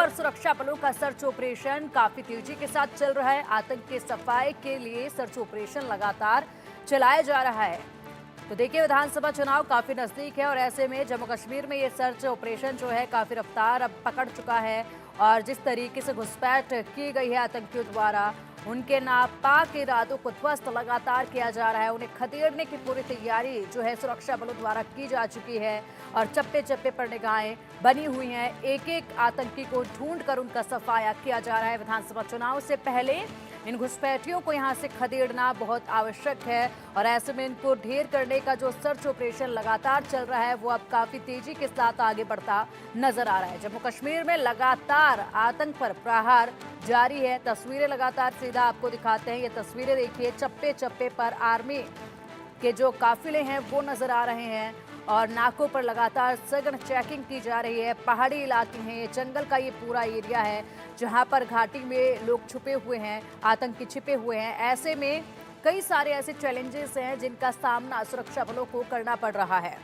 पर सुरक्षा बलों का सर्च ऑपरेशन काफी तेजी के साथ चल रहा है। आतंक के सफाए के लिए सर्च ऑपरेशन लगातार चलाया जा रहा है। तो देखिए, विधानसभा चुनाव काफी नजदीक है और ऐसे में जम्मू कश्मीर में ये सर्च ऑपरेशन जो है काफी रफ्तार अब पकड़ चुका है। और जिस तरीके से घुसपैठ की गई है आतंकियों द्वारा, उनके नापाक इरादों को ध्वस्त लगातार किया जा रहा है। उन्हें खदेड़ने की पूरी तैयारी जो है सुरक्षा बलों द्वारा की जा चुकी है और चप्पे चप्पे पर निगाहें बनी हुई हैं। एक एक आतंकी को ढूंढ कर उनका सफाया किया जा रहा है। विधानसभा चुनाव से पहले इन घुसपैठियों को यहां से खदेड़ना बहुत आवश्यक है और ऐसे में इनको ढेर करने का जो सर्च ऑपरेशन लगातार चल रहा है वो अब काफी तेजी के साथ आगे बढ़ता नजर आ रहा है। जम्मू कश्मीर में लगातार आतंक पर प्रहार जारी है। तस्वीरें लगातार सीधा आपको दिखाते हैं। ये तस्वीरें देखिए, चप्पे चप्पे पर आर्मी के जो काफिले हैं वो नजर आ रहे हैं और नाकों पर लगातार सघन चेकिंग की जा रही है। पहाड़ी इलाके हैं, ये जंगल का ये पूरा एरिया है जहां पर घाटी में लोग छुपे हुए हैं, आतंकी छिपे हुए हैं। ऐसे में कई सारे ऐसे चैलेंजेस हैं जिनका सामना सुरक्षा बलों को करना पड़ रहा है।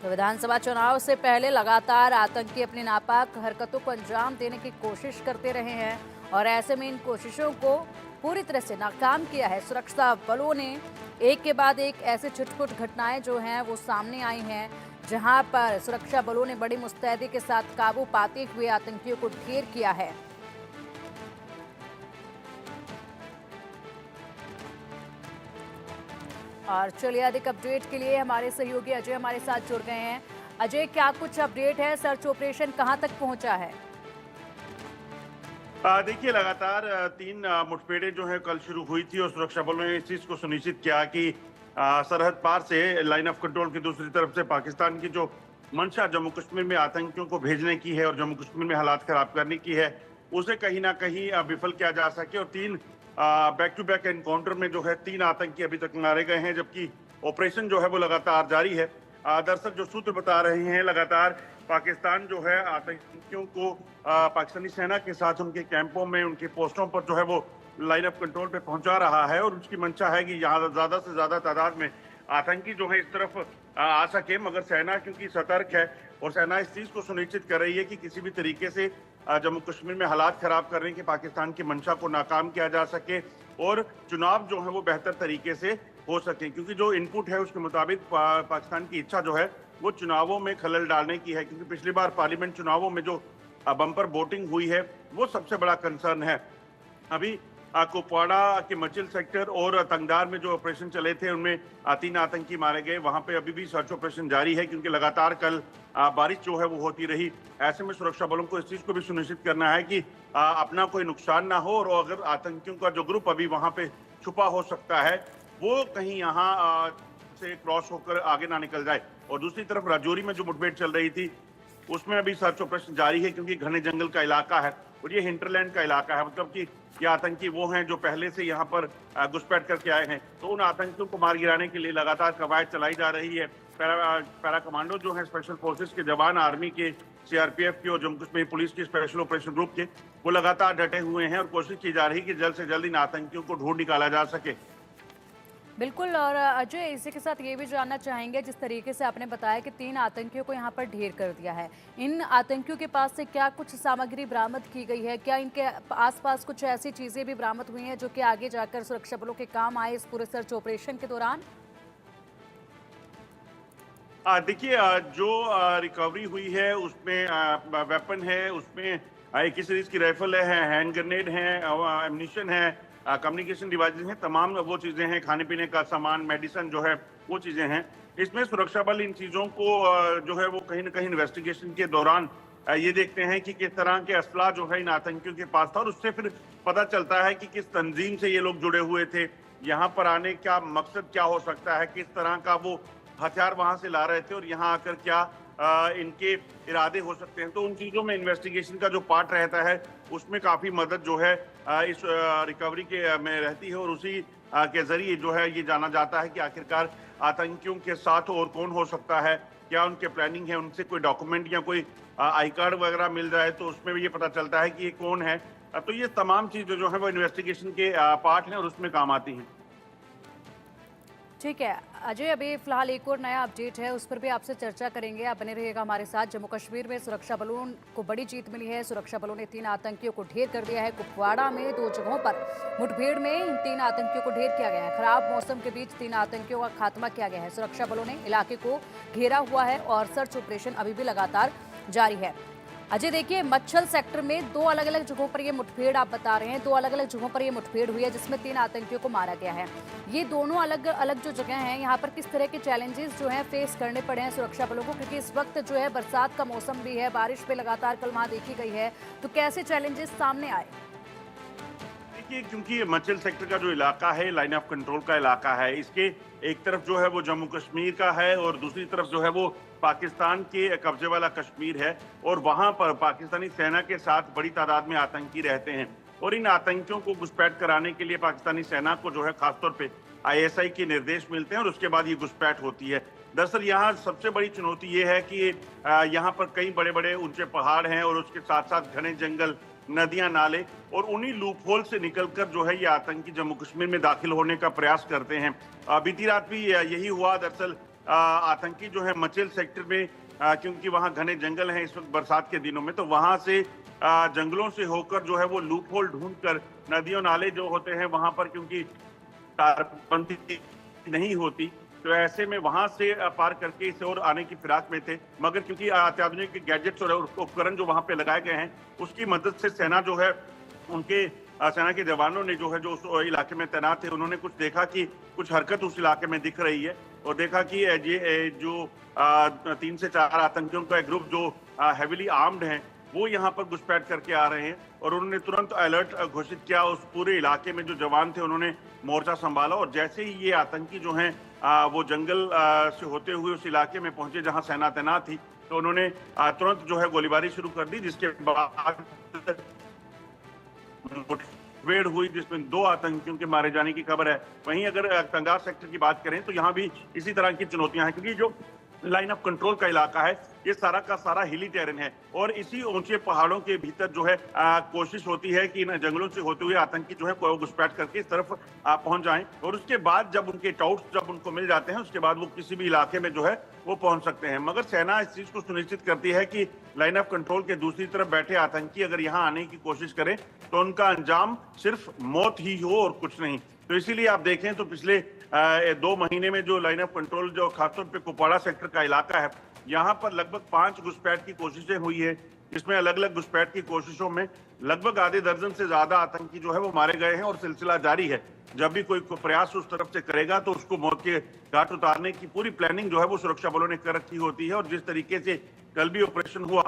तो विधानसभा चुनाव से पहले लगातार आतंकी अपनी नापाक हरकतों को अंजाम देने की कोशिश करते रहे हैं और ऐसे में इन कोशिशों को पूरी तरह से नाकाम किया है सुरक्षा बलों ने। एक के बाद एक ऐसे छुटपुट घटनाएं जो हैं वो सामने आई हैं जहां पर सुरक्षा बलों ने बड़ी मुस्तैदी के साथ काबू पाते हुए आतंकियों को ढेर किया है। और चलिए, अधिक अपडेट के लिए हमारे सहयोगी अजय हमारे साथ जुड़ गए हैं। अजय, क्या कुछ अपडेट है? सर्च ऑपरेशन कहां तक पहुंचा है? देखिए, लगातार तीन मुठभेड़ें जो है कल शुरू हुई थी और सुरक्षा बलों ने इस चीज को सुनिश्चित किया कि सरहद पार से लाइन ऑफ कंट्रोल की दूसरी तरफ से पाकिस्तान की जो मंशा जम्मू कश्मीर में आतंकियों को भेजने की है और जम्मू कश्मीर में हालात खराब करने की है, उसे कहीं ना कहीं विफल किया जा सके। और तीन बैक टू बैक एनकाउंटर में जो है तीन आतंकी अभी तक मारे गए हैं, जबकि ऑपरेशन जो है वो लगातार जारी है। दरअसल जो सूत्र बता रहे हैं, लगातार पाकिस्तान जो है आतंकियों को पाकिस्तानी सेना के साथ उनके कैंपों में, उनके पोस्टों पर जो है वो लाइन ऑफ कंट्रोल पे पहुंचा रहा है और उसकी मंशा है कि यहाँ ज्यादा से ज्यादा तादाद में आतंकी जो है इस तरफ आ सके। मगर सेना क्योंकि सतर्क है और सेना इस चीज को सुनिश्चित कर रही है कि किसी भी तरीके से जम्मू कश्मीर में हालात खराब करने की पाकिस्तान की मंशा को नाकाम किया जा सके और चुनाव जो है वो बेहतर तरीके से हो सके। क्योंकि जो इनपुट है उसके मुताबिक पाकिस्तान की इच्छा जो है वो चुनावों में खलल डालने की है, क्योंकि पिछली बार पार्लियामेंट चुनावों में जो बम्पर वोटिंग हुई है वो सबसे बड़ा कंसर्न है। अभी कुपवाड़ा के मचिल सेक्टर और तंगदार में जो ऑपरेशन चले थे उनमें तीन आतंकी मारे गए। वहां पे अभी भी सर्च ऑपरेशन जारी है क्योंकि लगातार कल बारिश जो है वो होती रही। ऐसे में सुरक्षा बलों को इस चीज को भी सुनिश्चित करना है कि अपना कोई नुकसान ना हो और अगर आतंकियों का जो ग्रुप अभी वहां पे छुपा हो सकता है वो कहीं यहाँ से क्रॉस होकर आगे ना निकल जाए। और दूसरी तरफ राजौरी में जो मुठभेड़ चल रही थी उसमें अभी सर्च ऑपरेशन जारी है क्योंकि घने जंगल का इलाका है और ये हिंटरलैंड का इलाका है। मतलब कि ये आतंकी वो हैं जो पहले से यहाँ पर घुसपैठ करके आए हैं, तो उन आतंकियों को मार गिराने के लिए लगातार कवायद चलाई जा रही है। पैरा कमांडो जो है, स्पेशल फोर्सेस के जवान, आर्मी के, सीआरपीएफ के और जम्मू कश्मीर पुलिस के स्पेशल ऑपरेशन ग्रुप के, वो लगातार डटे हुए हैं और कोशिश की जा रही है कि जल्द से जल्द इन आतंकियों को ढूंढ निकाला जा सके। बिल्कुल। और अजय, इसी के साथ ये भी जानना चाहेंगे, जिस तरीके से आपने बताया कि तीन आतंकियों को यहाँ पर ढेर कर दिया है, इन आतंकियों के पास से क्या कुछ सामग्री बरामद की गई है? क्या इनके आसपास कुछ ऐसी चीजें भी बरामद हुई हैं जो कि आगे जाकर सुरक्षा बलों के काम आए इस पूरे सर्च ऑपरेशन के दौरान? देखिए, जो रिकवरी हुई है उसमें वेपन है, उसमें एक ही सीरीज की राइफल है, हैंड ग्रेनेड है, एम्यूनिशन है, कम्युनिकेशन डिवाइसेज हैं, तमाम वो चीजें हैं, खाने पीने का सामान, मेडिसिन जो है वो चीजें हैं। इसमें सुरक्षा बल इन चीजों को जो है वो कहीं ना कहीं इन्वेस्टिगेशन के दौरान ये देखते हैं कि किस तरह के असला जो है इन आतंकियों के पास था और उससे फिर पता चलता है कि किस तंजीम से ये लोग जुड़े हुए थे, यहाँ पर आने का मकसद क्या हो सकता है, किस तरह का वो हथियार वहां से ला रहे थे और यहाँ आकर क्या इनके इरादे हो सकते हैं। तो उन चीजों में इन्वेस्टिगेशन का जो पार्ट रहता है उसमें काफी मदद जो है इस रिकवरी के में रहती है और उसी के जरिए जो है ये जाना जाता है कि आखिरकार आतंकियों के साथ और कौन हो सकता है, क्या उनके प्लानिंग है, उनसे कोई डॉक्यूमेंट या कोई आई कार्ड वगैरह मिल जाए तो उसमें भी ये पता चलता है कि ये कौन है। तो ये तमाम चीजें जो है वो इन्वेस्टिगेशन के पार्ट हैं और उसमें काम आती हैं। ठीक है अजय, अभी फिलहाल एक और नया अपडेट है, उस पर भी आपसे चर्चा करेंगे। आप बने रहिएगा हमारे साथ। जम्मू कश्मीर में सुरक्षा बलों को बड़ी जीत मिली है। सुरक्षा बलों ने 3 आतंकियों को ढेर कर दिया है। कुपवाड़ा में 2 जगहों पर मुठभेड़ में इन 3 आतंकियों को ढेर किया गया है। खराब मौसम के बीच 3 आतंकियों का खात्मा किया गया है। सुरक्षा बलों ने इलाके को घेरा हुआ है और सर्च ऑपरेशन अभी भी लगातार जारी है। अजय देखिए, मच्छल सेक्टर में 2 अलग अलग जगहों पर ये मुठभेड़ आप बता रहे हैं, 2 अलग अलग जगहों पर ये मुठभेड़ हुई है जिसमें 3 आतंकियों को मारा गया है। ये दोनों अलग अलग जो जगह हैं, यहाँ पर किस तरह के चैलेंजेस जो हैं फेस करने पड़े हैं सुरक्षा बलों को, क्योंकि इस वक्त जो है बरसात का मौसम भी है, बारिश पे लगातार कल वहाँ देखी गई है, तो कैसे चैलेंजेस सामने आए? देखिए, क्योंकि मचल सेक्टर का जो इलाका है लाइन ऑफ कंट्रोल का इलाका है, इसके एक तरफ जो है वो जम्मू कश्मीर का है और दूसरी तरफ जो है वो पाकिस्तान के कब्जे वाला कश्मीर है। और वहां पर पाकिस्तानी सेना के साथ बड़ी तादाद में आतंकी रहते हैं और इन आतंकियों को घुसपैठ कराने के लिए पाकिस्तानी सेना को जो है खासतौर पे ISI के निर्देश मिलते हैं और उसके बाद ये घुसपैठ होती है। दरअसल यहाँ सबसे बड़ी चुनौती ये है कि यहाँ पर कई बड़े बड़े ऊंचे पहाड़ हैं और उसके साथ साथ घने जंगल, नदियां, नाले, और उन्हीं लूप होल से निकलकर जो है ये आतंकी जम्मू कश्मीर में दाखिल होने का प्रयास करते हैं। बीती रात भी यही हुआ। दरअसल आतंकी जो है मचेल सेक्टर में, क्योंकि वहां घने जंगल हैं इस वक्त बरसात के दिनों में, तो वहां से जंगलों से होकर जो है वो लूप होल ढूंढकर नदियों नाले जो होते हैं वहां पर, क्योंकि तारबंदी नहीं होती, तो ऐसे में वहां से पार करके इसे और आने की फिराक में थे। मगर क्योंकि अत्याधुनिक गैजेट्स और उपकरण जो वहां पे लगाए गए हैं, उसकी मदद से सेना जो है, उनके सेना के जवानों ने जो है जो उस इलाके में तैनात थे, उन्होंने कुछ देखा कि कुछ हरकत उस इलाके में दिख रही है और देखा कि ये जो 3 से 4 आतंकियों का एक ग्रुप जो हैविली आर्म्ड हैं, वो यहाँ पर घुसपैठ करके आ रहे हैं और उन्होंने तुरंत अलर्ट घोषित किया। उस पूरे इलाके में जो जवान थे उन्होंने मोर्चा संभाला और जैसे ही ये आतंकी जो हैं वो जंगल से होते हुए उस इलाके में पहुंचे जहां सेना तैनात थी, तो उन्होंने तुरंत जो है गोलीबारी शुरू कर दी, जिसके बाद मुठभेड़ हुई जिसमें 2 आतंकियों के मारे जाने की खबर है। वहीं अगर कंगार सेक्टर की बात करें तो यहाँ भी इसी तरह की चुनौतियां हैं, क्योंकि जो लाइन ऑफ कंट्रोल का इलाका है ये सारा का सारा हिली टेरेन है और इसी ऊंचे पहाड़ों के भीतर जो है कोशिश होती है कि इन जंगलों से होते हुए आतंकी जो है घुसपैठ करके इस तरफ पहुंच जाएं और उसके बाद जब उनके टाउट्स जब उनको मिल जाते हैं उसके बाद वो किसी भी इलाके में जो है वो पहुंच सकते हैं। मगर सेना इस चीज को सुनिश्चित करती है कि लाइन ऑफ कंट्रोल के दूसरी तरफ बैठे आतंकी अगर यहाँ आने की कोशिश करें तो उनका अंजाम सिर्फ मौत ही हो और कुछ नहीं। तो इसीलिए आप देखें तो पिछले 2 महीने में जो लाइन ऑफ कंट्रोल जो खासतौर पे कुपवाड़ा सेक्टर का इलाका है, यहाँ पर लगभग 5 घुसपैठ की कोशिशें हुई है, जिसमें अलग अलग घुसपैठ की कोशिशों में लगभग आधे दर्जन से ज्यादा आतंकी जो है वो मारे गए हैं और सिलसिला जारी है। जब भी कोई प्रयास उस तरफ से करेगा तो उसको मौत के घाट उतारने की पूरी प्लानिंग जो है वो सुरक्षा बलों ने कर रखी होती है। और जिस तरीके से कल भी ऑपरेशन हुआ,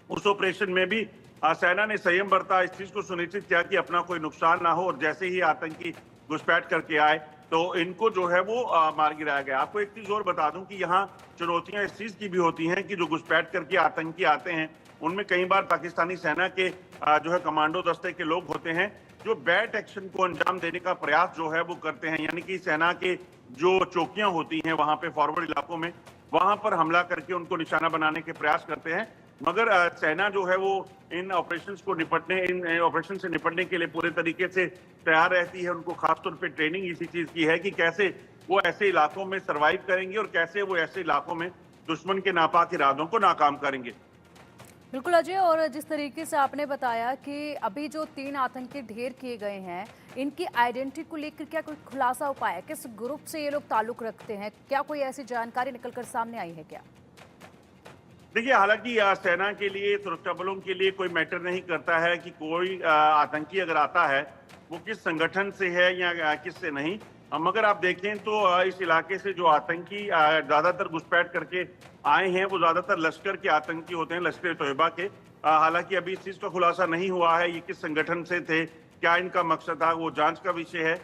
उस ऑपरेशन में भी सेना ने संयम बरता, इस चीज को सुनिश्चित किया कि अपना कोई नुकसान ना हो और जैसे ही आतंकी घुसपैठ करके आए तो इनको जो है वो मार गिराया गया। आपको एक चीज और बता दूं कि यहाँ चुनौतियां इस चीज की भी होती हैं कि जो घुसपैठ करके आतंकी आते हैं उनमें कई बार पाकिस्तानी सेना के जो है कमांडो दस्ते के लोग होते हैं जो बैट एक्शन को अंजाम देने का प्रयास जो है वो करते हैं, यानी कि सेना के जो चौकियां होती हैं वहां पे फॉरवर्ड इलाकों में, वहां पर हमला करके उनको निशाना बनाने के प्रयास करते हैं। मगर सेना जो है वो इन ऑपरेशंस से निपटने के लिए पूरे तरीके से तैयार रहती है। उनको खासतौर पे ट्रेनिंग इसी चीज की है कि कैसे वो ऐसे इलाकों में सरवाइव करेंगे और कैसे वो ऐसे इलाकों में दुश्मन के नापाक इरादों को नाकाम करेंगे। बिल्कुल अजय, और जिस तरीके से आपने बताया कि अभी जो 3 आतंकी ढेर किए गए हैं, इनकी आइडेंटिटी को लेकर क्या कोई खुलासा हो पाया? किस ग्रुप से ये लोग ताल्लुक रखते हैं? क्या कोई ऐसी जानकारी निकलकर सामने आई है क्या? देखिए, हालांकि सेना के लिए, सुरक्षा बलों के लिए कोई मैटर नहीं करता है कि कोई आतंकी अगर आता है वो किस संगठन से है या किससे नहीं। मगर आप देखें तो इस इलाके से जो आतंकी ज्यादातर घुसपैठ करके आए हैं वो ज्यादातर लश्कर के आतंकी होते हैं, लश्कर तोयबा के। हालांकि अभी इस चीज का खुलासा नहीं हुआ है ये किस संगठन से थे, क्या इनका मकसद था, वो जांच का विषय है।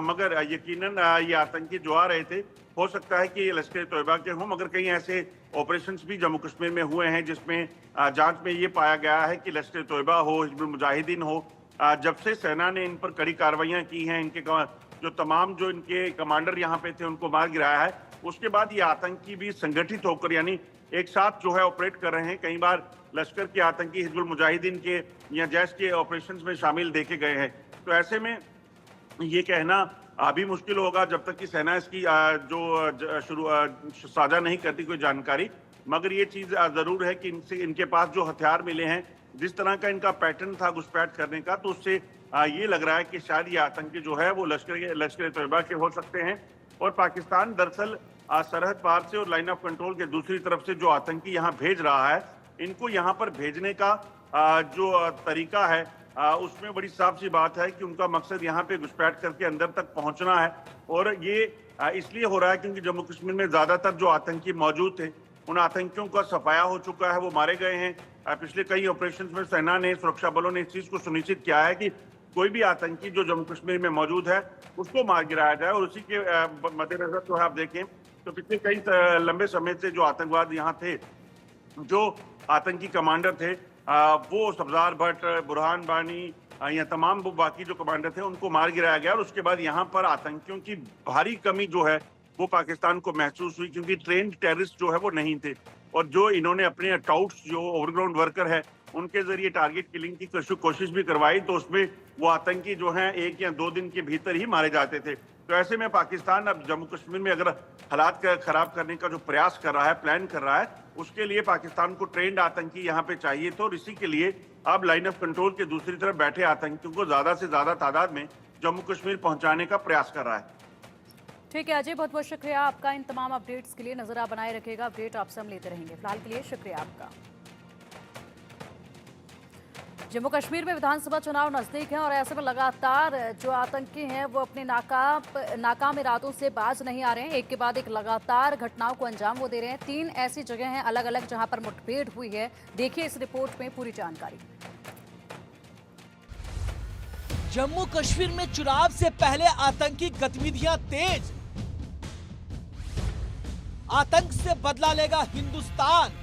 मगर यकीनन ये आतंकी जो आ रहे थे, हो सकता है कि ये लश्कर तोयबा के हों, मगर कई ऐसे ऑपरेशंस भी जम्मू कश्मीर में हुए हैं जिसमें जांच में ये पाया गया है कि लश्कर तोयबा हो, हिजबुल मुजाहिदीन हो, जब से सेना ने इन पर कड़ी कार्रवाइयां की हैं, इनके जो तमाम जो इनके कमांडर यहाँ पे थे उनको मार गिराया है, उसके बाद ये आतंकी भी संगठित होकर यानी एक साथ जो है ऑपरेट कर रहे हैं। कई बार लश्कर के आतंकी हिजबुल मुजाहिदीन के या जैश के ऑपरेशंस में शामिल देखे गए हैं। तो ऐसे में ये कहना अभी मुश्किल होगा जब तक कि सेना इसकी साझा नहीं करती कोई जानकारी। मगर ये चीज जरूर है कि इनके पास जो हथियार मिले हैं, जिस तरह का इनका पैटर्न था घुसपैठ करने का, तो उससे ये लग रहा है कि शायद ये आतंकी जो है वो लश्कर तैयबा के हो सकते हैं। और पाकिस्तान दरअसल सरहद पार से और लाइन ऑफ कंट्रोल के दूसरी तरफ से जो आतंकी यहाँ भेज रहा है, इनको यहाँ पर भेजने का जो तरीका है, उसमें बड़ी साफ सी बात है कि उनका मकसद यहाँ पे घुसपैठ करके अंदर तक पहुंचना है। और ये इसलिए हो रहा है क्योंकि जम्मू कश्मीर में ज्यादातर जो आतंकी मौजूद थे, उन आतंकियों का सफाया हो चुका है, वो मारे गए हैं। पिछले कई ऑपरेशन में सेना ने, सुरक्षा बलों ने इस चीज को सुनिश्चित किया है कि कोई भी आतंकी जो जम्मू कश्मीर में मौजूद है उसको मार गिराया जाए। और उसी के मद्देनजर जो है आप देखें तो पिछले कई लंबे समय से जो आतंकवाद यहाँ थे, जो आतंकी कमांडर थे, वो सब्जार भट्ट, बुरहान बानी या तमाम वो बाकी जो कमांडर थे, उनको मार गिराया गया। और उसके बाद यहाँ पर आतंकियों की भारी कमी जो है वो पाकिस्तान को महसूस हुई, क्योंकि ट्रेंड टेररिस्ट जो है वो नहीं थे। और जो इन्होंने अपने टाउट्स जो ओवरग्राउंड वर्कर है उनके जरिए टारगेट किलिंग की कोशिश भी करवाई, तो उसमें वो आतंकी जो हैं 1 या 2 दिन के भीतर ही मारे जाते थे। तो ऐसे में पाकिस्तान अब जम्मू कश्मीर में अगर हालात खराब करने का जो प्रयास कर रहा है, प्लान कर रहा है, उसके लिए पाकिस्तान को ट्रेंड आतंकी यहाँ पे चाहिए। तो इसी के लिए अब लाइन ऑफ कंट्रोल के दूसरी तरफ बैठे आतंकियों को ज्यादा से ज्यादा तादाद में जम्मू कश्मीर पहुंचाने का प्रयास कर रहा है। ठीक है अजय, बहुत बहुत शुक्रिया आपका इन तमाम अपडेट्स के लिए। नजर आप बनाए रखिएगा, अपडेट आपसे हम लेते रहेंगे। फिलहाल के लिए शुक्रिया आपका। जम्मू कश्मीर में विधानसभा चुनाव नजदीक है और ऐसे में लगातार जो आतंकी हैं वो अपने नाकाम इरादों से बाज नहीं आ रहे हैं। एक के बाद एक लगातार घटनाओं को अंजाम वो दे रहे हैं। 3 ऐसी जगह हैं अलग अलग जहां पर मुठभेड़ हुई है। देखिए इस रिपोर्ट में पूरी जानकारी। जम्मू कश्मीर में चुनाव से पहले आतंकी गतिविधियां तेज। आतंक से बदला लेगा हिंदुस्तान।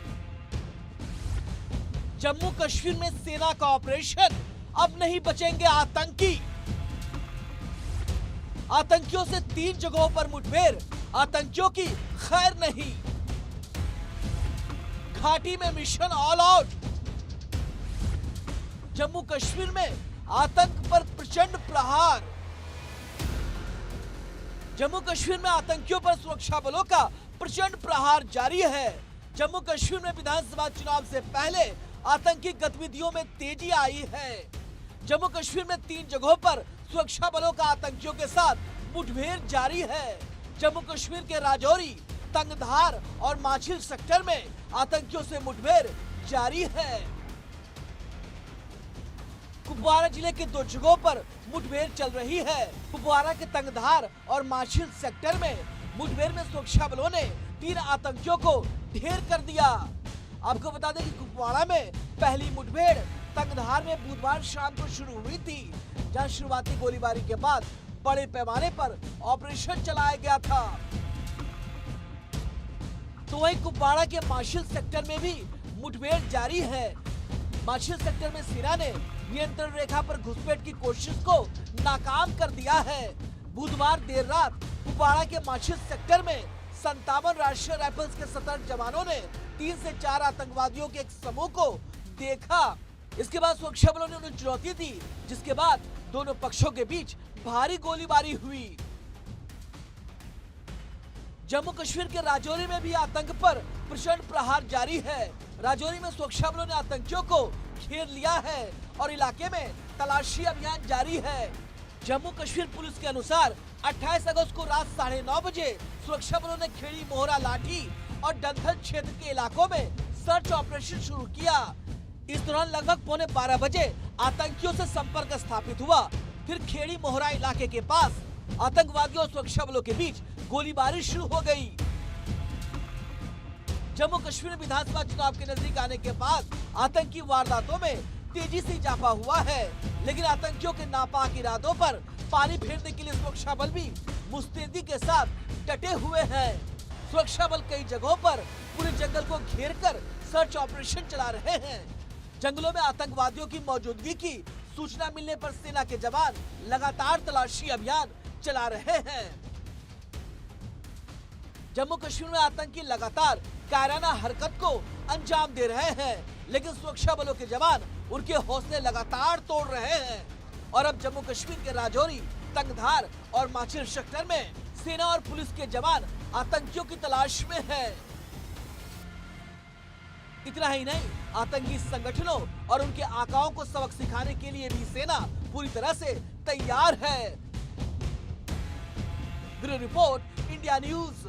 जम्मू कश्मीर में सेना का ऑपरेशन, अब नहीं बचेंगे आतंकी। आतंकियों से 3 जगहों पर मुठभेड़, आतंकियों की खैर नहीं। घाटी में mission all out. Jammu Kashmir में आतंक पर प्रचंड प्रहार। जम्मू कश्मीर में आतंकियों पर सुरक्षा बलों का प्रचंड प्रहार जारी है। जम्मू कश्मीर में विधानसभा चुनाव से पहले आतंकी गतिविधियों में तेजी आई है। जम्मू कश्मीर में 3 जगहों पर सुरक्षा बलों का आतंकियों के साथ मुठभेड़ जारी है। जम्मू कश्मीर के राजौरी, तंगधार और माछिल सेक्टर में आतंकियों से मुठभेड़ जारी है। कुपवारा जिले के 2 जगहों पर मुठभेड़ चल रही है। कुपवारा के तंगधार और माछिल सेक्टर में मुठभेड़ में सुरक्षा बलों ने 3 आतंकियों को ढेर कर दिया। आपको बता दें कि कुपवाड़ा में पहली मुठभेड़ तंगधार में बुधवार शाम को शुरू हुई थी, जहां शुरुआती गोलीबारी के बाद बड़े पैमाने पर ऑपरेशन चलाया गया था। तो वहीं कुपवाड़ा के माछिल सेक्टर में भी मुठभेड़ जारी है। माछिल सेक्टर में सेना ने नियंत्रण रेखा पर घुसपैठ की कोशिश को नाकाम कर दिया है। बुधवार देर रात कुपवाड़ा के माछिल सेक्टर में 57 राष्ट्रीय राइफल्स के सतर्क जवानों ने 3 से 4 आतंकवादियों के एक समूह को देखा। इसके बाद सुरक्षा बलों ने उन्हें चुनौती दी, जिसके बाद दोनों पक्षों के बीच भारी गोलीबारी हुई। जम्मू कश्मीर के राजौरी में भी आतंक पर प्रचंड प्रहार जारी है। राजौरी में सुरक्षा बलों ने आतंकियों को घेर लिया है और इलाके में तलाशी अभियान जारी है। जम्मू कश्मीर पुलिस के अनुसार 28 अगस्त को रात 9:30 बजे सुरक्षा बलों ने खेड़ी, मोहरा, लाठी और डंथल क्षेत्र के इलाकों में सर्च ऑपरेशन शुरू किया। इस दौरान लगभग 11:15 बजे आतंकियों से संपर्क स्थापित हुआ। फिर खेड़ी, मोहरा इलाके के पास आतंकवादियों और सुरक्षा बलों के बीच गोलीबारी शुरू हो गई। जम्मू कश्मीर विधानसभा चुनाव के नजदीक आने के बाद आतंकी वारदातों में तेजी से इजाफा हुआ है, लेकिन आतंकियों के नापाक इरादों पर पानी फेरने के लिए सुरक्षा बल भी मुस्तैदी के साथ डटे हुए हैं। सुरक्षा बल कई जगहों पर पूरे जंगल को घेरकर सर्च ऑपरेशन चला रहे हैं। जंगलों में आतंकवादियों की मौजूदगी की सूचना मिलने पर सेना के जवान लगातार तलाशी अभियान चला रहे हैं। जम्मू कश्मीर में आतंकी लगातार कायराना हरकत को अंजाम दे रहे हैं, लेकिन सुरक्षा बलों के जवान उनके हौसले लगातार तोड़ रहे हैं और अब जम्मू कश्मीर के राजौरी, तंगधार और माचिल सेक्टर में सेना और पुलिस के जवान आतंकियों की तलाश में है। इतना ही नहीं, आतंकी संगठनों और उनके आकाओं को सबक सिखाने के लिए भी सेना पूरी तरह से तैयार है। Bureau report, India news.